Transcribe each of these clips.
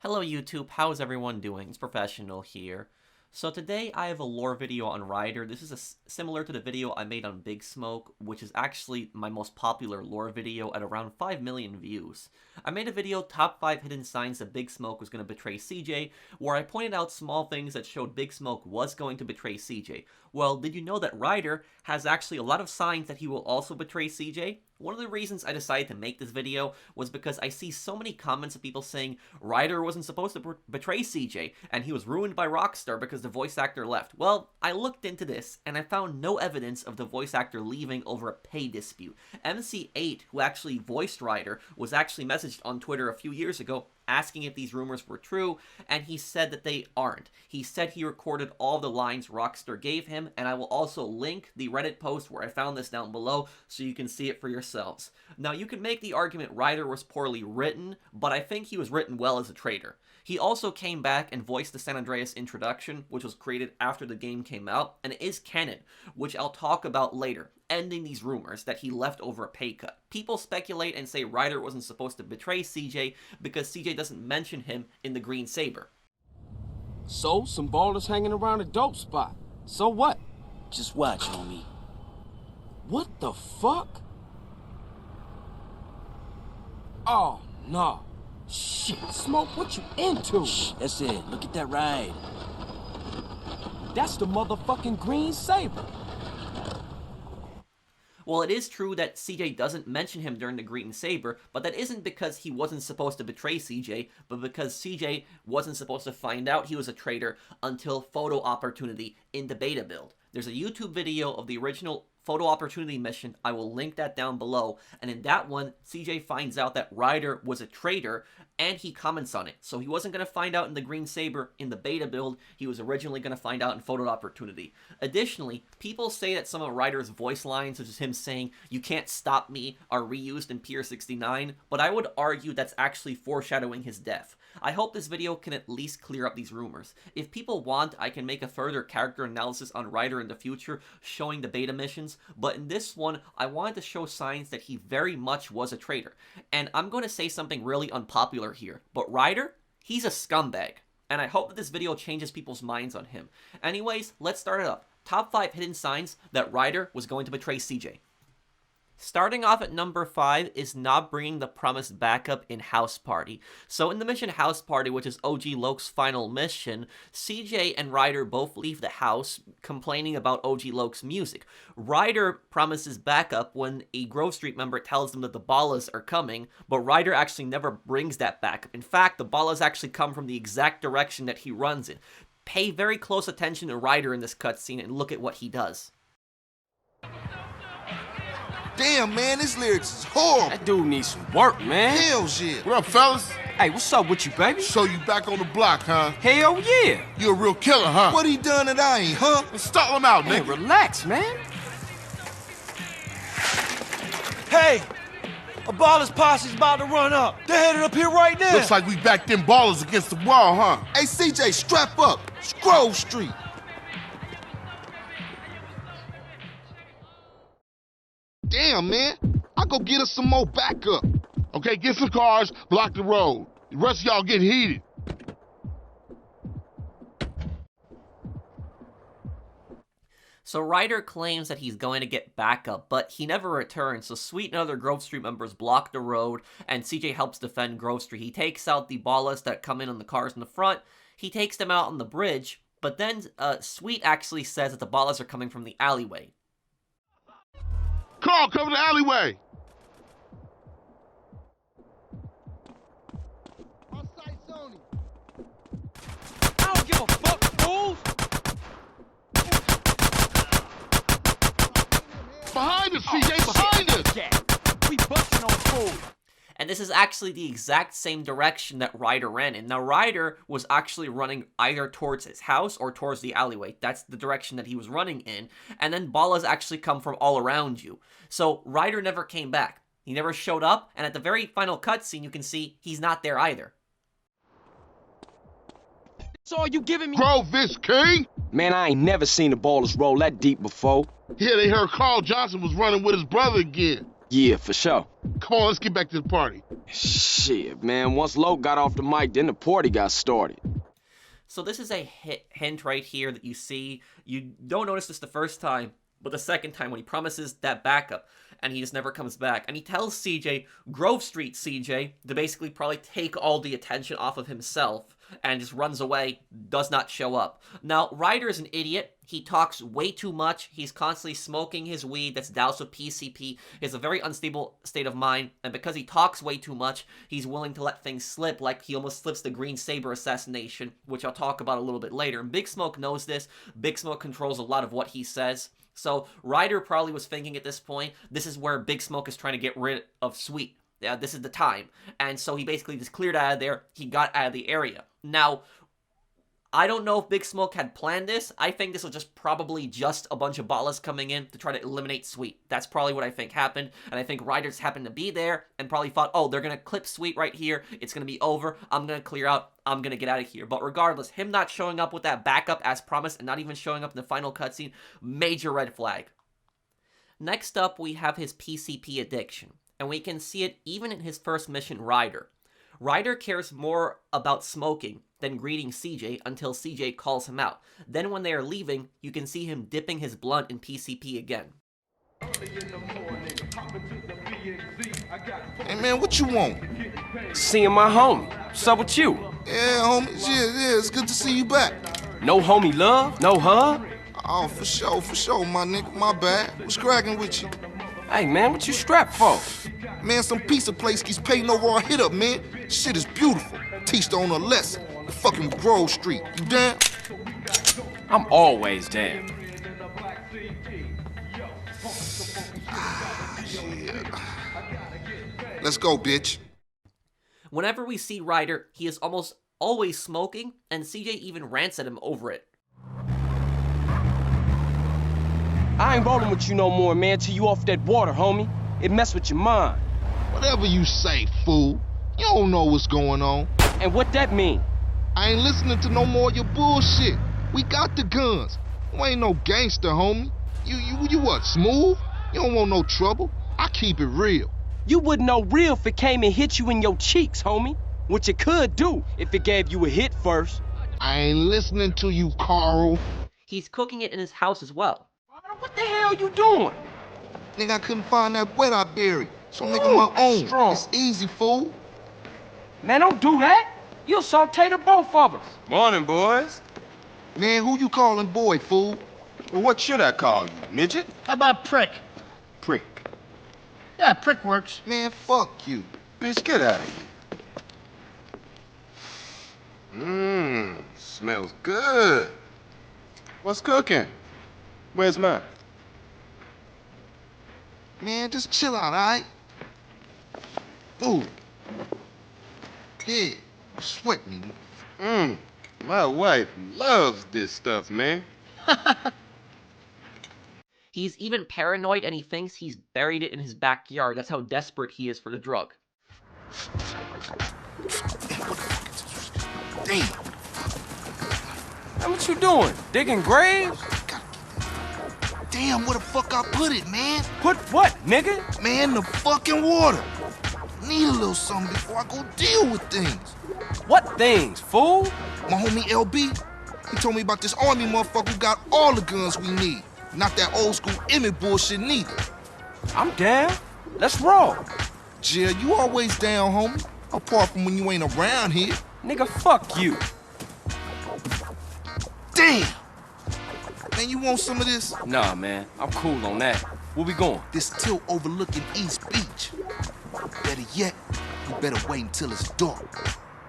Hello YouTube, how's everyone doing? It's Professional here. So today I have a lore video on Ryder. This is similar to the video I made on Big Smoke, which is actually my most popular lore video at around 5 million views. I made a video, Top 5 Hidden Signs that Big Smoke was going to betray CJ, where I pointed out small things that showed Big Smoke was going to betray CJ. Well, did you know that Ryder has actually a lot of signs that he will also betray CJ? One of the reasons I decided to make this video was because I see so many comments of people saying Ryder wasn't supposed to betray CJ and he was ruined by Rockstar because the voice actor left. Well, I looked into this and I found no evidence of the voice actor leaving over a pay dispute. MC8, who actually voiced Ryder, was actually messaged on Twitter a few years ago asking if these rumors were true, and he said that they aren't. He said he recorded all the lines Rockstar gave him, and I will also link the Reddit post where I found this down below so you can see it for yourselves. Now, you can make the argument Ryder was poorly written, but I think he was written well as a traitor. He also came back and voiced the San Andreas introduction, which was created after the game came out, and it is canon, which I'll talk about later, ending these rumors that he left over a pay cut. People speculate and say Ryder wasn't supposed to betray CJ because CJ doesn't mention him in the Green Saber. So, some ballers hanging around a dope spot. So what? Just watch, homie. What the fuck? Oh, no. Shit, Smoke, what you into? Shh, that's it. Look at that ride. That's the motherfucking Green Saber. Well, it is true that CJ doesn't mention him during the Green Saber, but that isn't because he wasn't supposed to betray CJ, but because CJ wasn't supposed to find out he was a traitor until photo opportunity in the beta build. There's a YouTube video of the original photo opportunity mission. I will link that down below, and in that one, CJ finds out that Ryder was a traitor, and he comments on it. So he wasn't going to find out in the Green Saber in the beta build, he was originally going to find out in photo opportunity. Additionally, people say that some of Ryder's voice lines, such as him saying, "You can't stop me," are reused in Pier 69, but I would argue that's actually foreshadowing his death. I hope this video can at least clear up these rumors. If people want, I can make a further character analysis on Ryder in the future, showing the beta missions, but in this one, I wanted to show signs that he very much was a traitor. And I'm going to say something really unpopular here, but Ryder, he's a scumbag. And I hope that this video changes people's minds on him. Anyways, let's start it up. Top 5 hidden signs that Ryder was going to betray CJ. Starting off at number 5 is not bringing the promised backup in House Party. So in the mission House Party, which is OG Loke's final mission, CJ and Ryder both leave the house complaining about OG Loke's music. Ryder promises backup when a Grove Street member tells them that the Ballas are coming, but Ryder actually never brings that backup. In fact, the Ballas actually come from the exact direction that he runs in. Pay very close attention to Ryder in this cutscene and look at what he does. Damn, man, this lyrics is horrible. That dude needs some work, man. Hell shit. What up, fellas? Hey, what's up with you, baby? So you back on the block, huh? Hell yeah. You a real killer, huh? What he done that I ain't, huh? Let's stall him out, Hey, nigga. relax, man. Hey, a Ballas posse's about to run up. They're headed up here right now. Looks like we backed them ballers against the wall, huh? Hey, CJ, strap up. Grove Street. Damn, man. I'll go get us some more backup. Okay, get some cars, block the road. The rest of y'all get heated. So Ryder claims that he's going to get backup, but he never returns, so Sweet and other Grove Street members block the road, and CJ helps defend Grove Street. He takes out the Ballas that come in on the cars in the front, he takes them out on the bridge, but then Sweet actually says that the Ballas are coming from the alleyway. Carl, cover the alleyway. I don't give a fuck, fools. Behind us, CJ, behind us. Yeah, we busting on fools. And this is actually the exact same direction that Ryder ran in. Now, Ryder was actually running either towards his house or towards the alleyway. That's the direction that he was running in. And then Ballas actually come from all around you. So Ryder never came back. He never showed up. And at the very final cutscene, you can see he's not there either. So are you giving me? Grove this, King. Man, I ain't never seen the Ballas roll that deep before. Yeah, they heard Carl Johnson was running with his brother again. Yeah, for sure. Come on, let's get back to the party. Shit, man, once Lo got off the mic, then the party got started. So this is a hint right here that you see. You don't notice this the first time, but the second time when he promises that backup, and he just never comes back. And he tells CJ, Grove Street CJ, to basically probably take all the attention off of himself, and just runs away, does not show up. Now, Ryder is an idiot. He talks way too much. He's constantly smoking his weed that's doused with PCP. He has a very unstable state of mind, and because he talks way too much, he's willing to let things slip, like he almost slips the Green Saber assassination, which I'll talk about a little bit later. And Big Smoke knows this. Big Smoke controls a lot of what he says. So Ryder probably was thinking at this point, this is where Big Smoke is trying to get rid of Sweet. Yeah, this is the time. And so he basically just cleared out of there. He got out of the area. Now, I don't know if Big Smoke had planned this. I think this was just probably just a bunch of Ballas coming in to try to eliminate Sweet. That's probably what I think happened. And I think Ryder just happened to be there and probably thought, oh, they're going to clip Sweet right here. It's going to be over. I'm going to clear out. I'm going to get out of here. But regardless, him not showing up with that backup as promised and not even showing up in the final cutscene, major red flag. Next up, we have his PCP addiction. And we can see it even in his first mission, Ryder. Ryder cares more about smoking than greeting CJ until CJ calls him out. Then when they are leaving, you can see him dipping his blunt in PCP again. Hey, man, what you want? Seeing my homie. What's up with you? Yeah, homie. Yeah, it's good to see you back. No homie love? No hug? Oh, for sure, my nigga. My bad. What's cracking with you? Hey, man, what you strapped for? Man, some pizza place keeps paying over our hit up, man. Shit is beautiful. Teach the owner a lesson. Fucking Grove Street. You down? I'm always down. Shit. Let's go, bitch. Whenever we see Ryder, he is almost always smoking, and CJ even rants at him over it. I ain't rolling with you no more, man, till you off that water, homie. It mess with your mind. Whatever you say, fool. You don't know what's going on. And what that mean? I ain't listening to no more of your bullshit. We got the guns. You ain't no gangster, homie. You what, smooth? You don't want no trouble. I keep it real. You wouldn't know real if it came and hit you in your cheeks, homie. Which it could do if it gave you a hit first. I ain't listening to you, Carl. He's cooking it in his house as well. What the hell you doing? Nigga, I couldn't find that wet I buried, so I'm making my own. Strong. It's easy, fool. Man, don't do that. You'll saute the both of us. Morning, boys. Man, who you calling boy, fool? Well, what should I call you, midget? How about prick? Prick. Yeah, prick works. Man, fuck you. Bitch, get out of here. Smells good. What's cooking? Where's mine? Man, just chill out, all right? Ooh. Yeah, sweat me. My wife loves this stuff, man. He's even paranoid and he thinks he's buried it in his backyard. That's how desperate he is for the drug. Damn. Hey, what you doing? Digging graves? Damn, where the fuck I put it, man? Put what, nigga? Man, the fucking water. Need a little something before I go deal with things. What things, fool? My homie LB, he told me about this army motherfucker who got all the guns we need. Not that old school Emmett bullshit neither. I'm down. Let's roll. Jill, you always down, homie. Apart from when you ain't around here. Nigga, fuck you. Damn! Man, you want some of this? Nah, man. I'm cool on that. Where we going? This tilt overlooking East Beach. Better yet, you better wait until it's dark.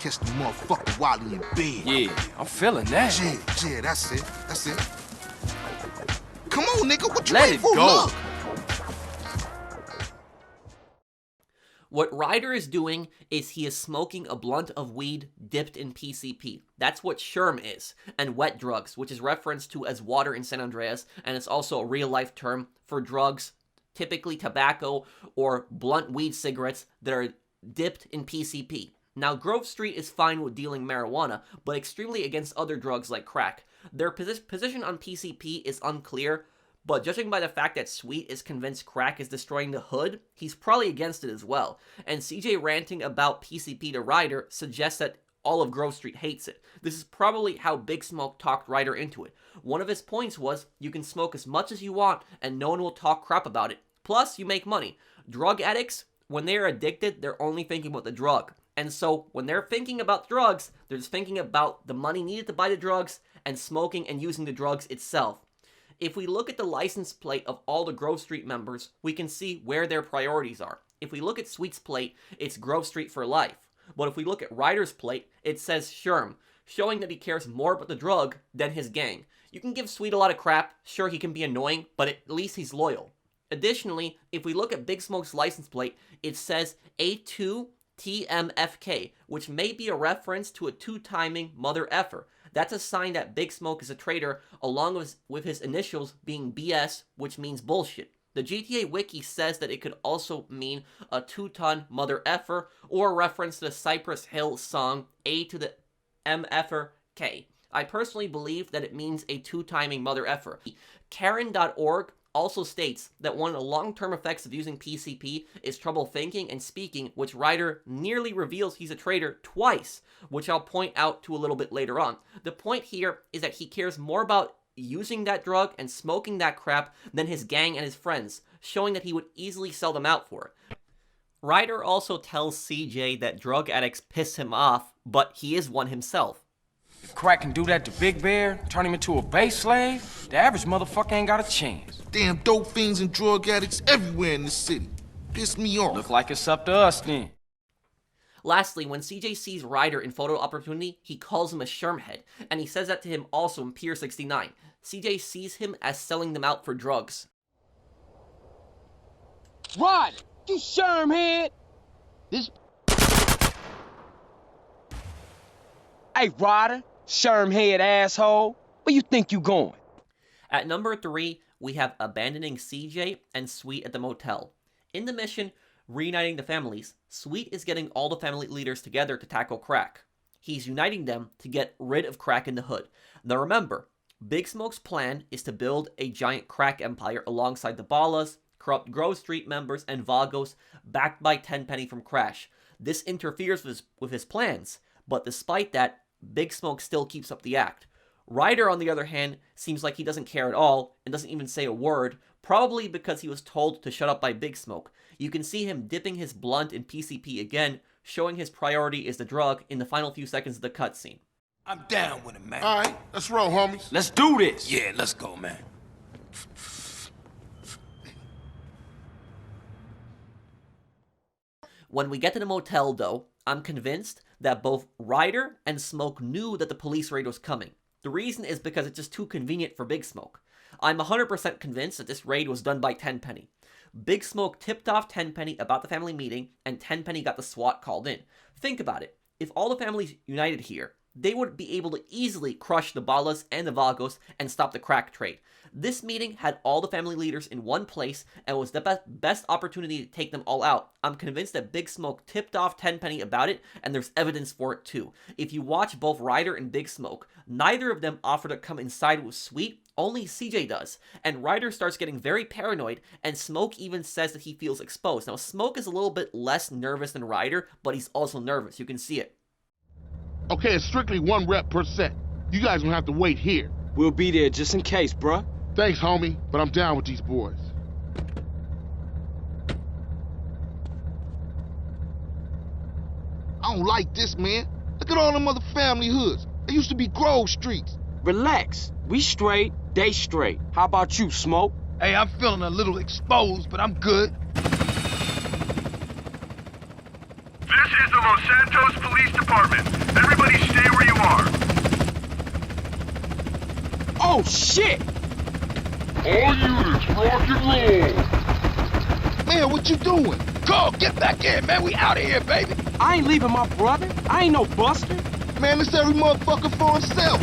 Catch the motherfucker while he in bed. Yeah, I'm feeling that. Yeah, that's it. Come on, nigga, what you Let waiting it for? go. Look. What Ryder is doing is he is smoking a blunt of weed dipped in PCP. That's what Sherm is, and wet drugs, which is referenced to as water in San Andreas, and it's also a real-life term for drugs, typically tobacco or blunt weed cigarettes that are dipped in PCP. Now, Grove Street is fine with dealing marijuana, but extremely against other drugs like crack. Their position on PCP is unclear, But judging by the fact that Sweet is convinced crack is destroying the hood, he's probably against it as well. And CJ ranting about PCP to Ryder suggests that all of Grove Street hates it. This is probably how Big Smoke talked Ryder into it. One of his points was, you can smoke as much as you want and no one will talk crap about it. Plus, you make money. Drug addicts, when they are addicted, they're only thinking about the drug. And so, when they're thinking about drugs, they're just thinking about the money needed to buy the drugs and smoking and using the drugs itself. If we look at the license plate of all the Grove Street members, we can see where their priorities are. If we look at Sweet's plate, it's Grove Street for life. But if we look at Ryder's plate, it says Sherm, showing that he cares more about the drug than his gang. You can give Sweet a lot of crap, sure he can be annoying, but at least he's loyal. Additionally, if we look at Big Smoke's license plate, it says A2TMFK, which may be a reference to a two-timing mother effer. That's a sign that Big Smoke is a traitor, along with his initials being BS, which means bullshit. The GTA Wiki says that it could also mean a 2-ton mother effer, or a reference to the Cypress Hill song A to the MFer K. I personally believe that it means a two-timing mother effer. Karen.org also states that one of the long-term effects of using PCP is trouble thinking and speaking, which Ryder nearly reveals he's a traitor twice, which I'll point out to a little bit later on. The point here is that he cares more about using that drug and smoking that crap than his gang and his friends, showing that he would easily sell them out for it. Ryder also tells CJ that drug addicts piss him off, but he is one himself. If crack can do that to Big Bear, turn him into a base slave, the average motherfucker ain't got a chance. Damn dope fiends and drug addicts everywhere in the city. Piss me off. Look like it's up to us then. Lastly, when CJ sees Ryder in photo opportunity, he calls him a shermhead, and he says that to him also in Pier 69. CJ sees him as selling them out for drugs. Ryder, you shermhead! This Hey, Ryder, shermhead asshole. Where you think you going? At number 3, we have abandoning CJ and Sweet at the motel. In the mission, reuniting the families, Sweet is getting all the family leaders together to tackle crack. He's uniting them to get rid of crack in the hood. Now remember, Big Smoke's plan is to build a giant crack empire alongside the Ballas, corrupt Grove Street members, and Vagos, backed by Tenpenny from Crash. This interferes with his plans, but despite that, Big Smoke still keeps up the act. Ryder, on the other hand, seems like he doesn't care at all and doesn't even say a word, probably because he was told to shut up by Big Smoke. You can see him dipping his blunt in PCP again, showing his priority is the drug in the final few seconds of the cutscene. I'm down with it, man. all right, let's roll, homies. Let's do this. Yeah, let's go, man. When we get to the motel, though, I'm convinced that both Ryder and Smoke knew that the police raid was coming. The reason is because it's just too convenient for Big Smoke. I'm 100% convinced that this raid was done by Tenpenny. Big Smoke tipped off Tenpenny about the family meeting, and Tenpenny got the SWAT called in. Think about it. If all the families united here, they would be able to easily crush the Ballas and the Vagos and stop the crack trade. This meeting had all the family leaders in one place and was the best opportunity to take them all out. I'm convinced that Big Smoke tipped off Tenpenny about it, and there's evidence for it too. If you watch both Ryder and Big Smoke, neither of them offer to come inside with Sweet, only CJ does. And Ryder starts getting very paranoid, and Smoke even says that he feels exposed. Now, Smoke is a little bit less nervous than Ryder, but he's also nervous. You can see it. Okay, it's strictly 1 rep per set. You guys gonna have to wait here. We'll be there just in case, bruh. Thanks, homie, but I'm down with these boys. I don't like this, man. Look at all them other family hoods. They used to be Grove Streets. Relax. We straight, they straight. How about you, Smoke? Hey, I'm feeling a little exposed, but I'm good. This is the Los Santos Police Department. Everybody stay where you are. Oh, shit! All units, rock and roll! Man, what you doing? Go, get back in, man. We out of here, baby. I ain't leaving my brother. I ain't no buster. Man, it's every motherfucker for himself.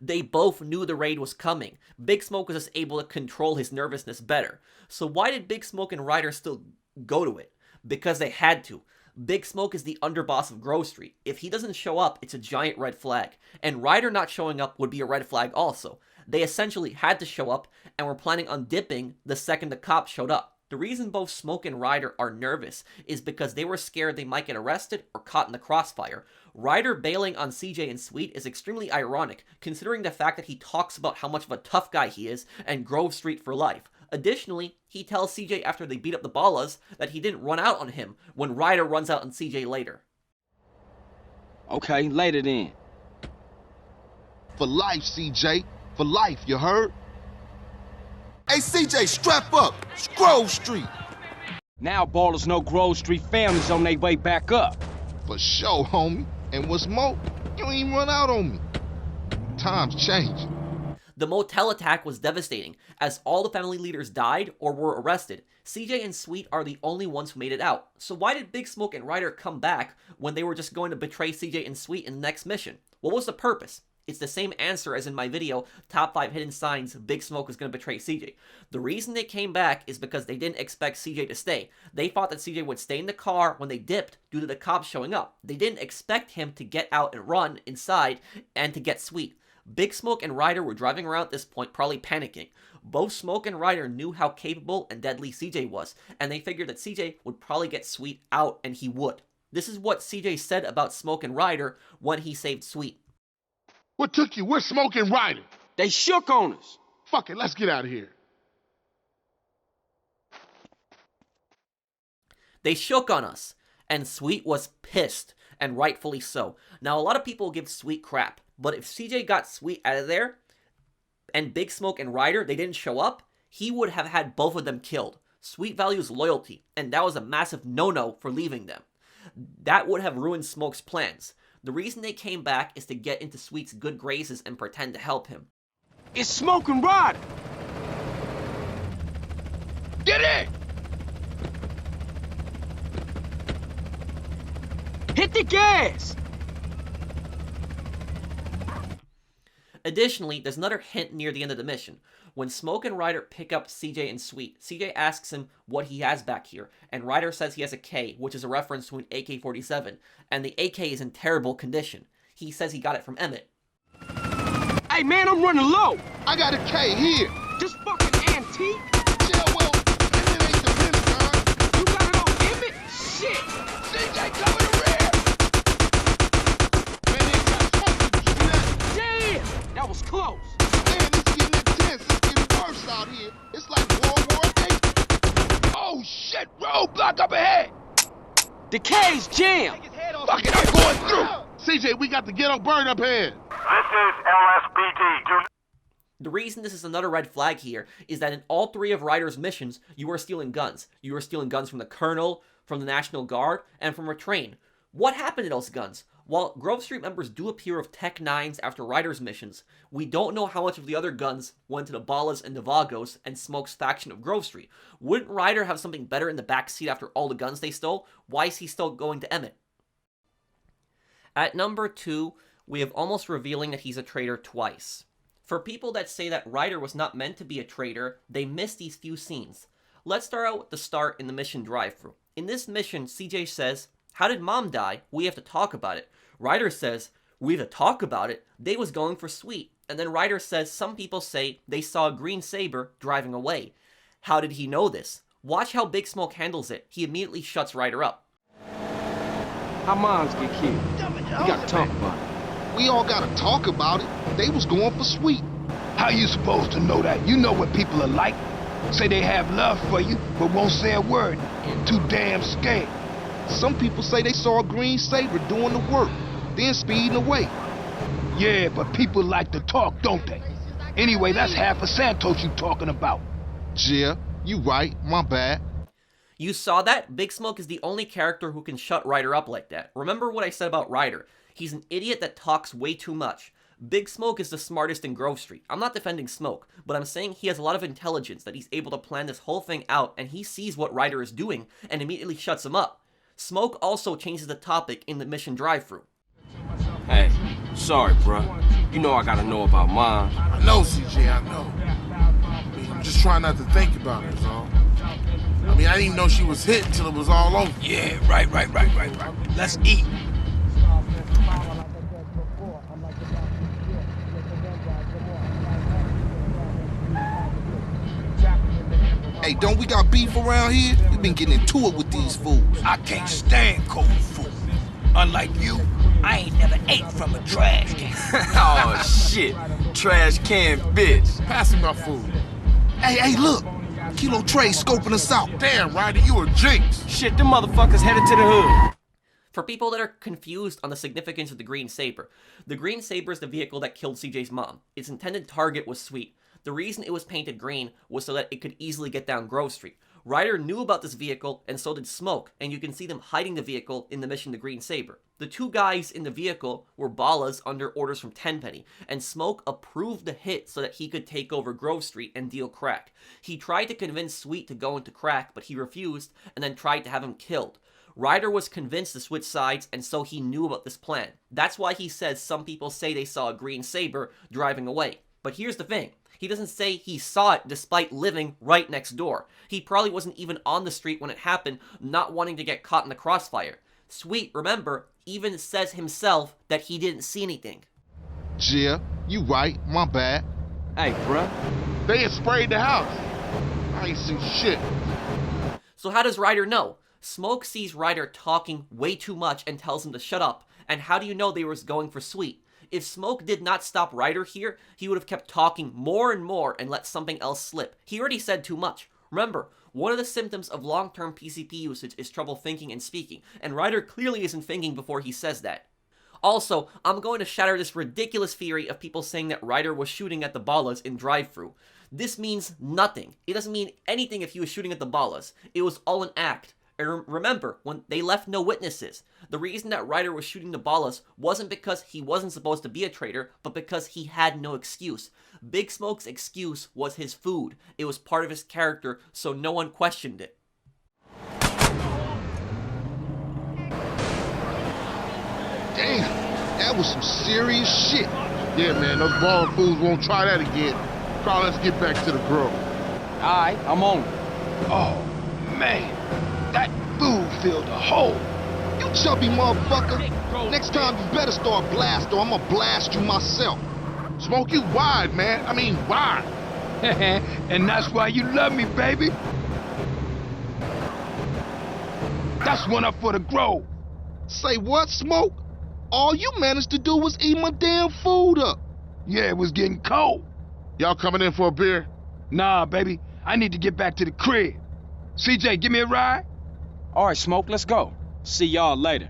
They both knew the raid was coming. Big Smoke was just able to control his nervousness better. So why did Big Smoke and Ryder still go to it? Because they had to. Big Smoke is the underboss of Grove Street. If he doesn't show up, it's a giant red flag. And Ryder not showing up would be a red flag also. They essentially had to show up and were planning on dipping the second the cops showed up. The reason both Smoke and Ryder are nervous is because they were scared they might get arrested or caught in the crossfire. Ryder bailing on CJ and Sweet is extremely ironic, considering the fact that he talks about how much of a tough guy he is and Grove Street for life. Additionally, he tells CJ after they beat up the Ballas that he didn't run out on him when Ryder runs out on CJ later. Okay, later then. For life, CJ. For life, you heard? Hey, CJ, strap up. It's Grove Street. Now Ballas know Grove Street families on their way back up. For sure, homie. And what's more, you ain't even run out on me. Times change. The motel attack was devastating, as all the family leaders died or were arrested. CJ and Sweet are the only ones who made it out. So why did Big Smoke and Ryder come back when they were just going to betray CJ and Sweet in the next mission? What was the purpose? It's the same answer as in my video, Top 5 Hidden Signs Big Smoke is going to betray CJ. The reason they came back is because they didn't expect CJ to stay. They thought that CJ would stay in the car when they dipped due to the cops showing up. They didn't expect him to get out and run inside and to get Sweet. Big Smoke and Ryder were driving around at this point, probably panicking. Both Smoke and Ryder knew how capable and deadly CJ was, and they figured that CJ would probably get Sweet out, and he would. This is what CJ said about Smoke and Ryder when he saved Sweet. What took you? Where's Smoke and Ryder? They shook on us. Fuck it, let's get out of here. They shook on us, and Sweet was pissed, and rightfully so. Now, a lot of people give Sweet crap, but if CJ got Sweet out of there, and Big Smoke and Ryder, they didn't show up, he would have had both of them killed. Sweet values loyalty, and that was a massive no-no for leaving them. That would have ruined Smoke's plans. The reason they came back is to get into Sweet's good graces and pretend to help him. It's Smoke and Ryder. Get in! Hit the gas! Additionally, there's another hint near the end of the mission. When Smoke and Ryder pick up CJ and Sweet, CJ asks him what he has back here, and Ryder says he has a K, which is a reference to an AK-47, and the AK is in terrible condition. He says he got it from Emmett. Hey man, I'm running low! I got a K here. This fucking antique? Yeah, well, it ain't the Pentagon. You got it on Emmett? Shit! CJ, cover the rear! Man, they got smoke. Did you see that? Damn! That was close. Man, it's getting intense. It's getting worse out here. It's like World War VIII. Oh, shit! Roadblock up ahead! The K's jammed! Fuck it, I'm going through! CJ, we got the ghetto bird up here! This is LSBD. The reason this is another red flag here is that in all three of Ryder's missions, you are stealing guns. You are stealing guns from the Colonel, from the National Guard, and from a train. What happened to those guns? While Grove Street members do appear with Tech 9s after Ryder's missions, we don't know how much of the other guns went to the Ballas and the Vagos and Smoke's faction of Grove Street. Wouldn't Ryder have something better in the backseat after all the guns they stole? Why is he still going to Emmett? At number 2, we have almost revealing that he's a traitor twice. For people that say that Ryder was not meant to be a traitor, they miss these few scenes. Let's start out with the start in the mission drive-thru. In this mission, CJ says, "How did Mom die? We have to talk about it." Ryder says, "We have to talk about it? They was going for Sweet." And then Ryder says some people say they saw a green Saber driving away. How did he know this? Watch how Big Smoke handles it. He immediately shuts Ryder up. How moms get killed? We gotta talk about it. We all gotta talk about it. They was going for Sweet. How you supposed to know that? You know what people are like. Say they have love for you, but won't say a word. Too damn scared. Some people say they saw a green Saber doing the work, then speeding away. Yeah, but people like to talk, don't they? Anyway, that's half of Santos you talking about. Yeah, you right. My bad. You saw that? Big Smoke is the only character who can shut Ryder up like that. Remember what I said about Ryder. He's an idiot that talks way too much. Big Smoke is the smartest in Grove Street. I'm not defending Smoke, but I'm saying he has a lot of intelligence that he's able to plan this whole thing out, and he sees what Ryder is doing and immediately shuts him up. Smoke also changes the topic in the mission drive-thru. Hey, sorry, bruh. You know I gotta know about Mom. I know, CJ, I know. I'm just trying not to think about it, all. I didn't even know she was hit until it was all over. Yeah, right. Let's eat. Hey, don't we got beef around here? We been getting into it with these fools. I can't stand cold food. Unlike you, I ain't never ate from a trash can. Oh, shit. Trash can bitch. Pass me my food. Hey, look. Kilo Trey scoping us out. Damn, Ryder, you a jinx. Shit, them motherfuckers headed to the hood. For people that are confused on the significance of the Green Saber is the vehicle that killed CJ's mom. Its intended target was Sweet. The reason it was painted green was so that it could easily get down Grove Street. Ryder knew about this vehicle, and so did Smoke, and you can see them hiding the vehicle in the mission The Green Saber. The two guys in the vehicle were Ballas under orders from Tenpenny, and Smoke approved the hit so that he could take over Grove Street and deal crack. He tried to convince Sweet to go into crack, but he refused, and then tried to have him killed. Ryder was convinced to switch sides, and so he knew about this plan. That's why he says some people say they saw a Green Saber driving away. But here's the thing. He doesn't say he saw it despite living right next door. He probably wasn't even on the street when it happened, not wanting to get caught in the crossfire. Sweet, remember, even says himself that he didn't see anything. Yeah, you right. My bad. Hey, bruh. They had sprayed the house. I ain't seen shit. So how does Ryder know? Smoke sees Ryder talking way too much and tells him to shut up. And how do you know they were going for Sweet? If Smoke did not stop Ryder here, he would have kept talking more and more and let something else slip. He already said too much. Remember, one of the symptoms of long-term PCP usage is trouble thinking and speaking, and Ryder clearly isn't thinking before he says that. Also, I'm going to shatter this ridiculous theory of people saying that Ryder was shooting at the Ballas in drive-thru. This means nothing. It doesn't mean anything if he was shooting at the Ballas. It was all an act. And remember, when they left no witnesses, the reason that Ryder was shooting the Ballas wasn't because he wasn't supposed to be a traitor, but because he had no excuse. Big Smoke's excuse was his food. It was part of his character, so no one questioned it. Damn, that was some serious shit. Yeah, man, those baller fools won't try that again. Carl, let's get back to the grove. Alright, I'm on it. Oh, man. That food filled a hole. You chubby motherfucker. Next time you better start blast or I'm gonna blast you myself. Smoke, you wide, man. I mean, wide. And that's why you love me, baby. That's one up for the grove. Say what, Smoke? All you managed to do was eat my damn food up. Yeah, it was getting cold. Y'all coming in for a beer? Nah, baby. I need to get back to the crib. CJ, give me a ride? All right, Smoke, let's go. See y'all later.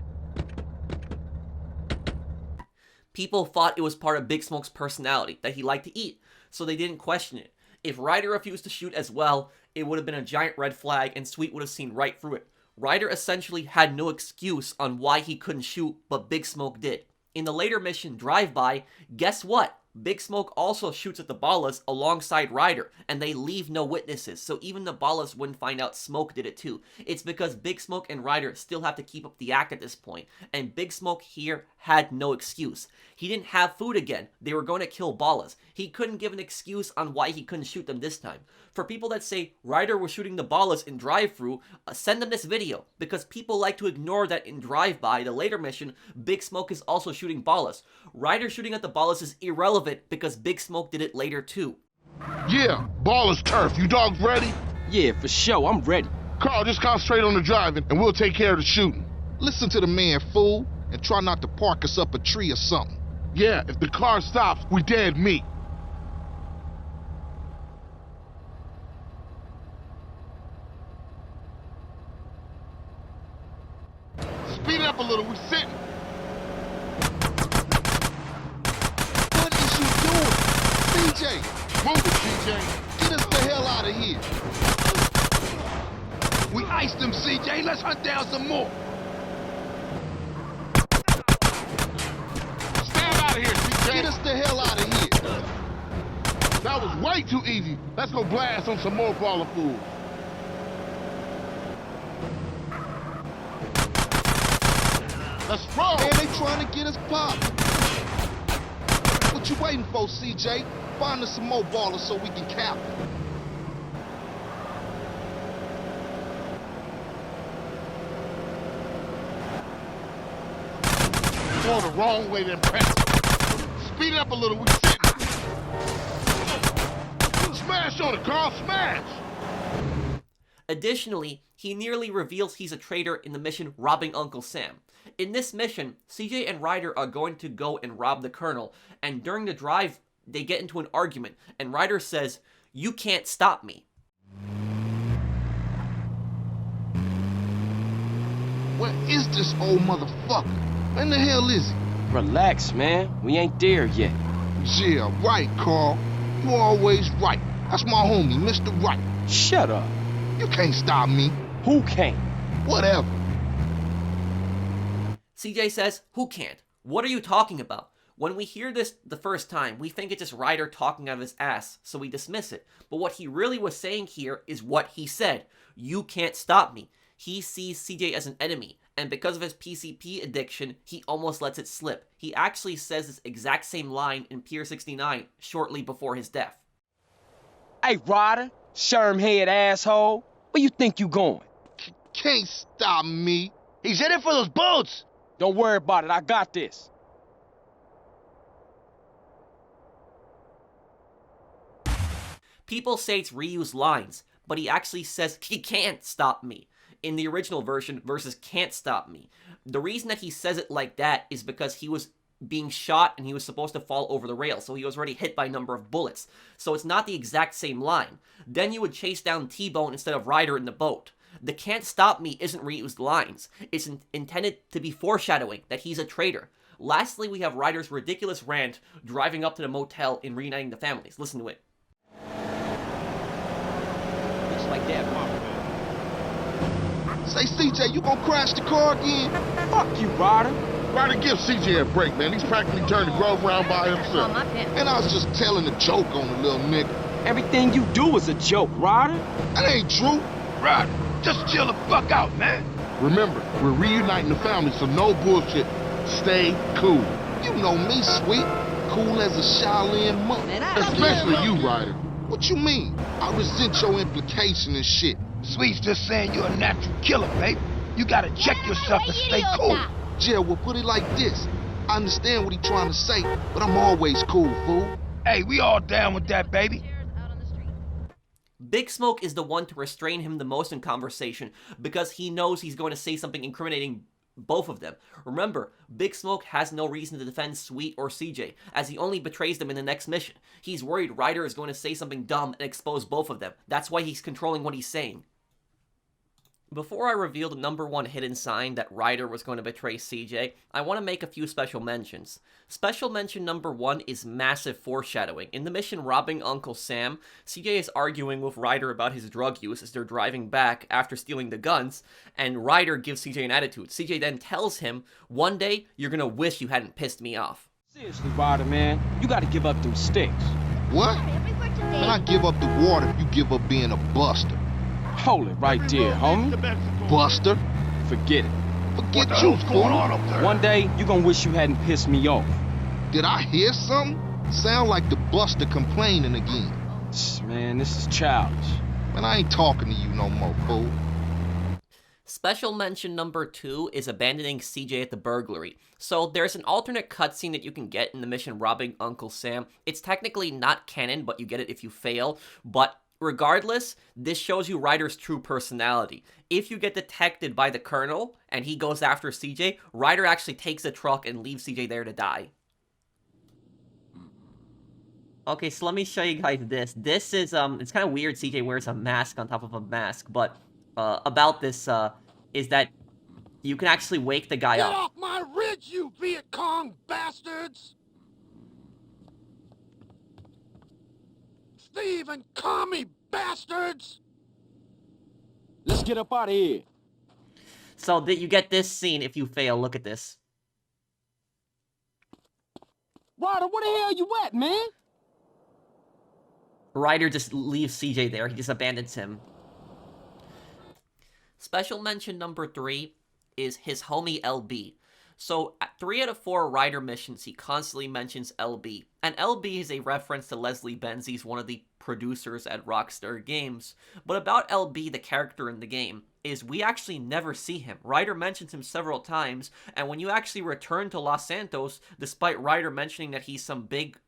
People thought it was part of Big Smoke's personality, that he liked to eat, so they didn't question it. If Ryder refused to shoot as well, it would have been a giant red flag and Sweet would have seen right through it. Ryder essentially had no excuse on why he couldn't shoot, but Big Smoke did. In the later mission, Drive-By, guess what? Big Smoke also shoots at the Ballas alongside Ryder, and they leave no witnesses, so even the Ballas wouldn't find out Smoke did it too. It's because Big Smoke and Ryder still have to keep up the act at this point, and Big Smoke here had no excuse. He didn't have food again. They were going to kill Ballas. He couldn't give an excuse on why he couldn't shoot them this time. For people that say Ryder was shooting the Ballas in drive-thru, send them this video, because people like to ignore that in Drive-By, the later mission, Big Smoke is also shooting Ballas. Ryder shooting at the Ballas is irrelevant because Big Smoke did it later too. Yeah, Ballas turf. You dogs ready? Yeah, for sure, I'm ready. Carl, just concentrate on the driving and we'll take care of the shooting. Listen to the man, fool, and try not to park us up a tree or something. Yeah, if the car stops, we dead meat. Speed it up a little, we sitting. What is you doing? CJ! Move it, CJ. Get us the hell out of here. We iced them, CJ. Let's hunt down some more. Stand out of here, CJ. Get us the hell out of here. That was way too easy. Let's go blast on some more baller fools. Let's roll. Man, they trying to get us popped. What you waiting for, CJ? Find us some more ballers so we can cap them. Going the wrong way, then press. Speed it up a little, we sitting. Smash on it, Carl, smash! Additionally, he nearly reveals he's a traitor in the mission robbing Uncle Sam. In this mission, CJ and Ryder are going to go and rob the Colonel, and during the drive, they get into an argument, and Ryder says, "You can't stop me." Where is this old motherfucker? When the hell is he? Relax, man. We ain't there yet. Yeah, right, Carl. You always right. That's my homie, Mr. Right. Shut up. You can't stop me. Who can't? Whatever. CJ says, "Who can't? What are you talking about?" When we hear this the first time, we think it's just Ryder talking out of his ass, so we dismiss it. But what he really was saying here is what he said. You can't stop me. He sees CJ as an enemy, and because of his PCP addiction, he almost lets it slip. He actually says this exact same line in Pier 69 shortly before his death. Hey, Ryder, sherm-head asshole, where you think you going? Can't stop me. He's in it for those boats. Don't worry about it, I got this. People say it's reused lines, but he actually says he can't stop me in the original version versus can't stop me. The reason that he says it like that is because he was being shot and he was supposed to fall over the rail, so he was already hit by a number of bullets. So it's not the exact same line. Then you would chase down T-Bone instead of Ryder in the boat. The can't stop me isn't reused lines. It's intended to be foreshadowing that he's a traitor. Lastly, we have Ryder's ridiculous rant driving up to the motel and reuniting the families. Listen to it. Looks like that, Mama. Say, CJ, you gonna crash the car again? Fuck you, Ryder. Ryder, give CJ a break, man. He's practically turned the Grove around by himself. And I was just telling a joke on the little nigga. Everything you do is a joke, Ryder. That ain't true. Ryder, just chill the fuck out, man. Remember, we're reuniting the family, so no bullshit. Stay cool. You know me, sweet. Cool as a Shaolin monk. Especially you, Ryder. What you mean? I resent your implication and shit. Sweet's just saying you're a natural killer, babe. You gotta check yourself and stay cool. Yeah, well, put it like this. I understand what he's trying to say, but I'm always cool, fool. Hey, we all down with that, baby. Big Smoke is the one to restrain him the most in conversation because he knows he's going to say something incriminating both of them. Remember, Big Smoke has no reason to defend Sweet or CJ, as he only betrays them in the next mission. He's worried Ryder is going to say something dumb and expose both of them. That's why he's controlling what he's saying. Before I reveal the number one hidden sign that Ryder was going to betray CJ, I want to make a few special mentions. Special mention number one is massive foreshadowing. In the mission robbing Uncle Sam, CJ is arguing with Ryder about his drug use as they're driving back after stealing the guns, and Ryder gives CJ an attitude. CJ then tells him, "One day, you're going to wish you hadn't pissed me off." Seriously, Ryder, man, you gotta give up them sticks. What? Man, I give up the water if you give up being a buster. Hold it right there, homie. Buster? Forget it. Forget you, fool. One day, you gonna wish you hadn't pissed me off. Did I hear something? Sound like the buster complaining again. Man, this is childish. Man, I ain't talking to you no more, fool. Special mention number two is abandoning CJ at the burglary. So there's an alternate cutscene that you can get in the mission robbing Uncle Sam. It's technically not canon, but you get it if you fail. But regardless, this shows you Ryder's true personality. If you get detected by the Colonel and he goes after CJ, Ryder actually takes the truck and leaves CJ there to die. Okay, so let me show you guys this. This is, it's kind of weird CJ wears a mask on top of a mask, but about this, is that you can actually wake the guy up. Get off my ridge, you Viet Cong bastards! Steve and commie bastards! Let's get up out of here. So that you get this scene if you fail. Look at this. Ryder, where the hell you at, man? Ryder just leaves CJ there. He just abandons him. Special mention number 3 is his homie LB. So, at 3 out of 4 Ryder missions, he constantly mentions LB. And LB is a reference to Leslie Benzies, one of the producers at Rockstar Games. But about LB, the character in the game, is we actually never see him. Ryder mentions him several times, and when you actually return to Los Santos, despite Ryder mentioning that he's some big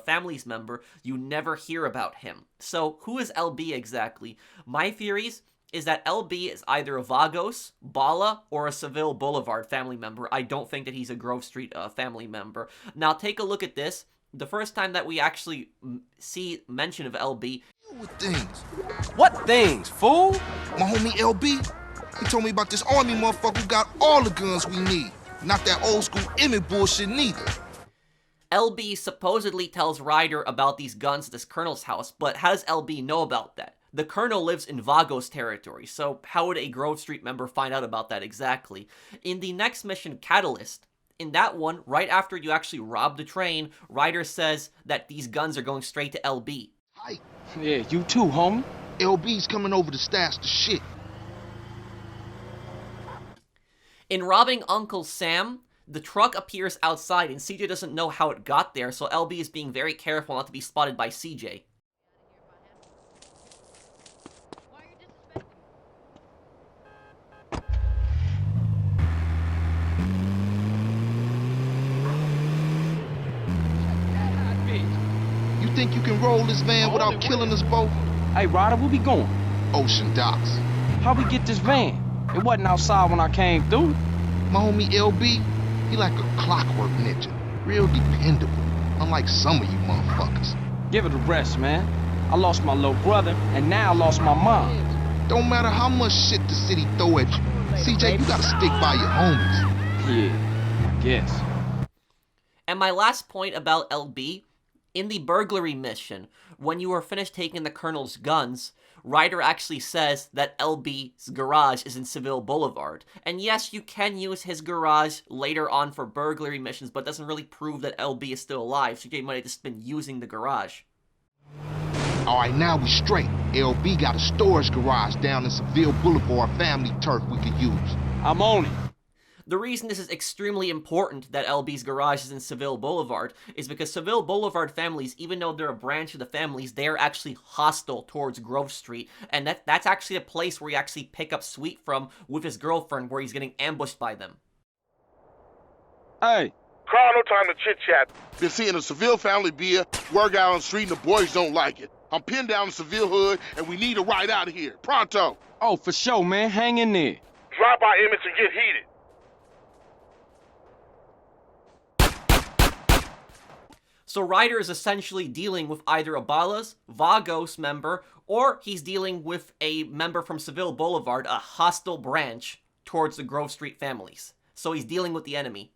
family's member, you never hear about him. So who is LB exactly? My theories is that LB is either a Vagos, Ballas, or a Seville Bouelvard family member. I don't think that he's a Grove Street family member. Now take a look at this. The first time that we actually see mention of LB. With things. What things, fool? My homie LB, he told me about this army motherfucker who got all the guns we need. Not that old school Emmett bullshit neither. LB supposedly tells Ryder about these guns at this colonel's house, but how does LB know about that? The colonel lives in Vagos territory, so how would a Grove Street member find out about that exactly? In the next mission, Catalyst, in that one, right after you actually rob the train, Ryder says that these guns are going straight to LB. Hi. Yeah, you too, homie. LB's coming over to stash the shit. In robbing Uncle Sam, the truck appears outside and CJ doesn't know how it got there, so LB is being very careful not to be spotted by CJ. You think you can roll this van without killing us both? Hey, Ryder, where we going? Ocean docks. How we get this van? It wasn't outside when I came through. My homie LB, he like a clockwork ninja. Real dependable. Unlike some of you motherfuckers. Give it a rest, man. I lost my little brother, and now I lost my mom. Don't matter how much shit the city throw at you. CJ, you gotta stick by your homies. Yeah, I guess. And my last point about LB, in the burglary mission, when you are finished taking the colonel's guns, Ryder actually says that LB's garage is in Seville Bouelvard. And yes, you can use his garage later on for burglary missions, but doesn't really prove that LB is still alive. CJ might have just been using the garage. Alright, now we straight. LB got a storage garage down in Seville Boulevard, family turf we could use. I'm on it. The reason this is extremely important that LB's garage is in Seville Boulevard is because Seville Boulevard families, even though they're a branch of the families, they are actually hostile towards Grove Street. And that's actually a place where you actually pick up Sweet from with his girlfriend, where he's getting ambushed by them. Hey. Carl, no time to chit-chat. Been seeing a Seville family beer, work out on the street, and the boys don't like it. I'm pinned down in Seville hood, and we need a ride out of here. Pronto. Oh, for sure, man. Hang in there. Drop by Emmett and get heated. So Ryder is essentially dealing with either a Ballas, Vagos member, or he's dealing with a member from Seville Boulevard, a hostile branch towards the Grove Street families. So he's dealing with the enemy.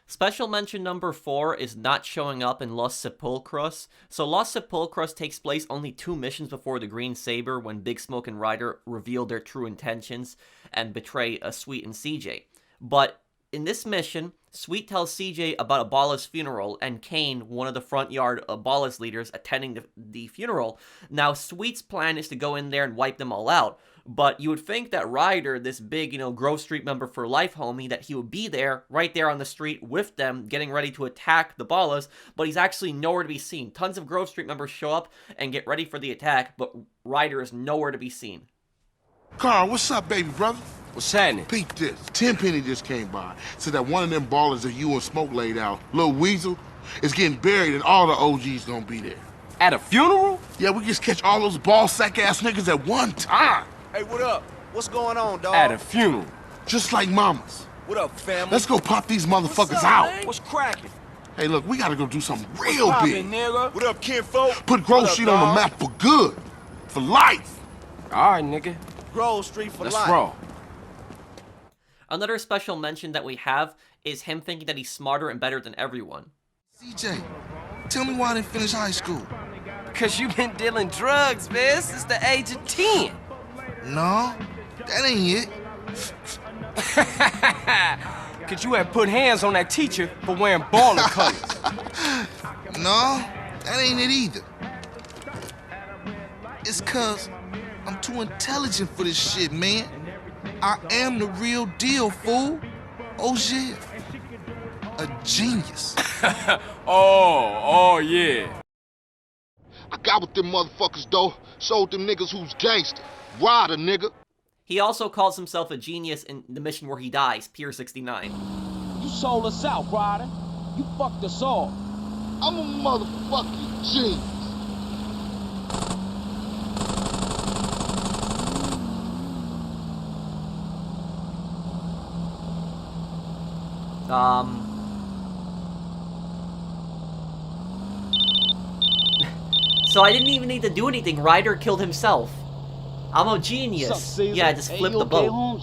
Special mention number 4 is not showing up in Los Sepulcros. So Los Sepulcros takes place only 2 missions before the Green Saber, when Big Smoke and Ryder reveal their true intentions and betray Sweet and CJ. But in this mission, Sweet tells CJ about a Ballas funeral, and Kane, one of the front yard Ballas leaders, attending the funeral. Now, Sweet's plan is to go in there and wipe them all out. But you would think that Ryder, this big, Grove Street member for life homie, that he would be there, right there on the street with them, getting ready to attack the Ballas, but he's actually nowhere to be seen. Tons of Grove Street members show up and get ready for the attack, but Ryder is nowhere to be seen. Carl, what's up, baby brother? What's happening? Peep this. Tenpenny just came by. Said that one of them ballers that you and Smoke laid out, Lil Weasel, is getting buried and all the OGs gonna be there. At a funeral? Yeah, we just catch all those ball sack ass niggas at one time. Hey, what up? What's going on, dog? At a funeral. Just like mamas. What up, family? Let's go pop these motherfuckers out. Man? What's cracking? Hey, look, we gotta go do something real big. Nigga? What up, kinfolk? Put Grove Street on the map for good. For life. All right, nigga. Grove Street for life. Let's roll. Another special mention that we have is him thinking that he's smarter and better than everyone. CJ, tell me why I didn't finish high school. Cause you been dealing drugs, man, since the age of 10. No, that ain't it. Cause you had put hands on that teacher for wearing baller colors. No, that ain't it either. It's cause I'm too intelligent for this shit, man. I am the real deal, fool. Oh, shit. A genius. Oh, yeah. I got with them motherfuckers, though. Sold them niggas who's gangster. Ryder, nigga. He also calls himself a genius in the mission where he dies, Pier 69. You sold us out, Ryder. You fucked us all. I'm a motherfucking genius. So I didn't even need to do anything. Ryder killed himself. I'm a genius. Yeah, just flip the boat.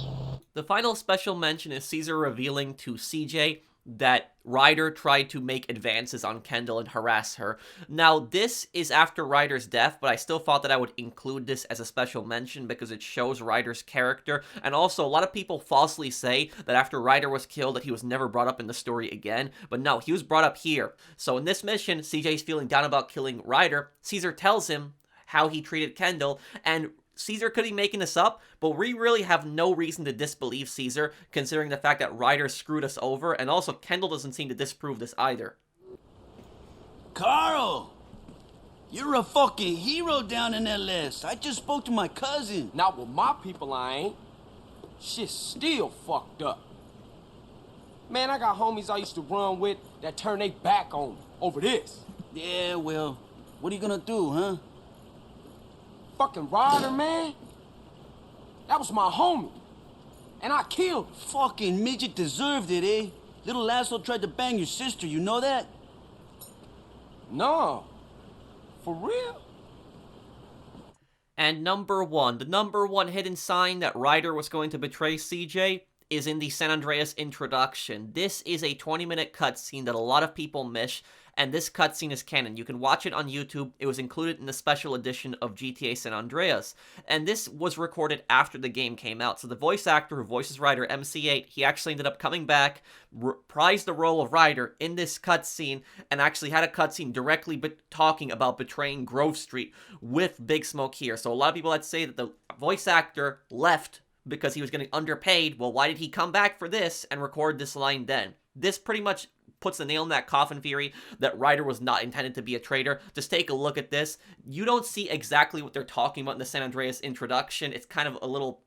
The final special mention is Cesear revealing to CJ that Ryder tried to make advances on Kendl and harass her. Now, this is after Ryder's death, but I still thought that I would include this as a special mention because it shows Ryder's character. And also, a lot of people falsely say that after Ryder was killed that he was never brought up in the story again. But no, he was brought up here. So in this mission, CJ's feeling down about killing Ryder. Cesear tells him how he treated Kendl, and Cesear could be making this up, but we really have no reason to disbelieve Cesear, considering the fact that Ryder screwed us over, and also Kendl doesn't seem to disprove this either. Carl! You're a fucking hero down in LS. I just spoke to my cousin. Not with my people, I ain't. Shit's still fucked up. Man, I got homies I used to run with that turn their back on me over this. Yeah, well, what are you gonna do, huh? Fucking Ryder, man. That was my homie. And I killed him. Fucking midget deserved it, eh? Little asshole tried to bang your sister, you know that? No. For real? And number one, the number one hidden sign that Ryder was going to betray CJ is in the San Andreas introduction. This is a 20-minute cutscene that a lot of people miss, and this cutscene is canon. You can watch it on YouTube. It was included in the special edition of GTA San Andreas, and this was recorded after the game came out. So the voice actor who voices Ryder, MC8, he actually ended up coming back, reprised the role of Ryder in this cutscene, and actually had a cutscene directly talking about betraying Grove Street with Big Smoke here. So a lot of people that say that the voice actor left because he was getting underpaid. Well, why did he come back for this and record this line then? This pretty much puts the nail in that coffin theory that Ryder was not intended to be a traitor. Just take a look at this. You don't see exactly what they're talking about in the San Andreas introduction. It's kind of a little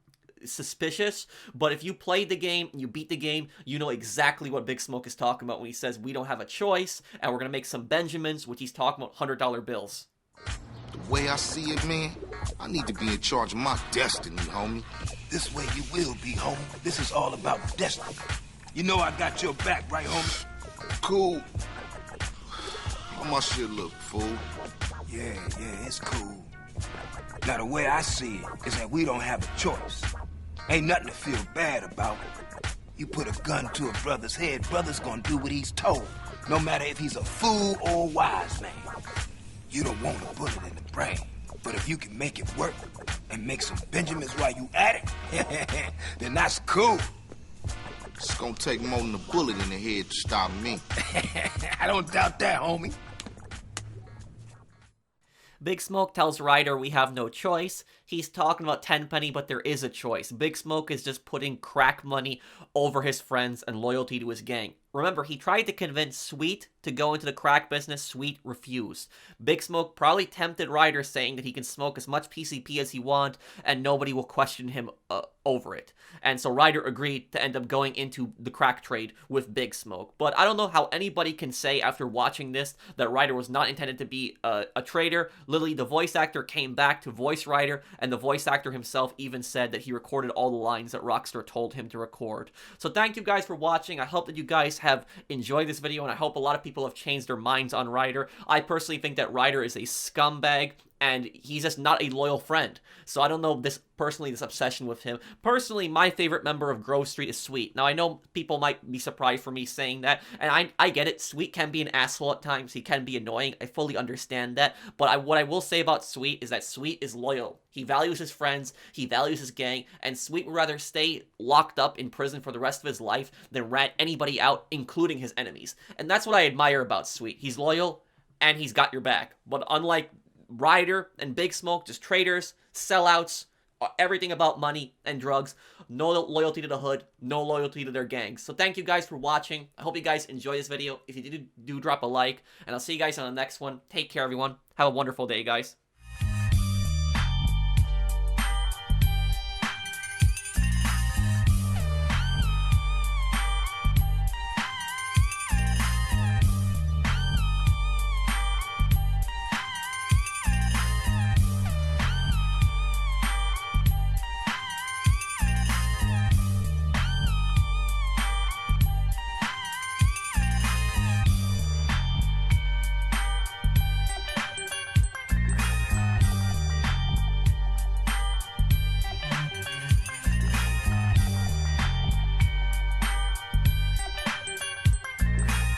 suspicious, but if you played the game, you beat the game, you know exactly what Big Smoke is talking about when he says we don't have a choice and we're going to make some Benjamins, which he's talking about $100 bills. The way I see it, man, I need to be in charge of my destiny, homie. This way you will be, homie. This is all about destiny. You know I got your back, right, homie? Cool. How my shit look, fool? Yeah, it's cool. Now, the way I see it is that we don't have a choice. Ain't nothing to feel bad about. You put a gun to a brother's head, brother's gonna do what he's told, no matter if he's a fool or a wise man. You don't want a bullet in the brain, but if you can make it work and make some Benjamins while you at it, then that's cool. It's gonna take more than a bullet in the head to stop me. I don't doubt that, homie. Big Smoke tells Ryder we have no choice. He's talking about Tenpenny, but there is a choice. Big Smoke is just putting crack money over his friends and loyalty to his gang. Remember, he tried to convince Sweet to go into the crack business. Sweet refused. Big Smoke probably tempted Ryder, saying that he can smoke as much PCP as he wants and nobody will question him over it. And so Ryder agreed to end up going into the crack trade with Big Smoke. But I don't know how anybody can say after watching this that Ryder was not intended to be a traitor. Literally, the voice actor came back to voice Ryder, and the voice actor himself even said that he recorded all the lines that Rockstar told him to record. So thank you guys for watching. I hope that you guys have enjoyed this video, and I hope a lot of people have changed their minds on Ryder. I personally think that Ryder is a scumbag, and he's just not a loyal friend. So I don't know this obsession with him. Personally, my favorite member of Grove Street is Sweet. Now, I know people might be surprised for me saying that, and I get it. Sweet can be an asshole at times. He can be annoying. I fully understand that. But what I will say about Sweet is that Sweet is loyal. He values his friends. He values his gang. And Sweet would rather stay locked up in prison for the rest of his life than rat anybody out, including his enemies. And that's what I admire about Sweet. He's loyal, and he's got your back. But unlike Ryder and Big Smoke, just traitors, sellouts, everything about money and drugs, no loyalty to the hood, no loyalty to their gangs. So thank you guys for watching. I hope you guys enjoy this video. If you do drop a like, and I'll see you guys on the next one. Take care, everyone. Have a wonderful day, guys.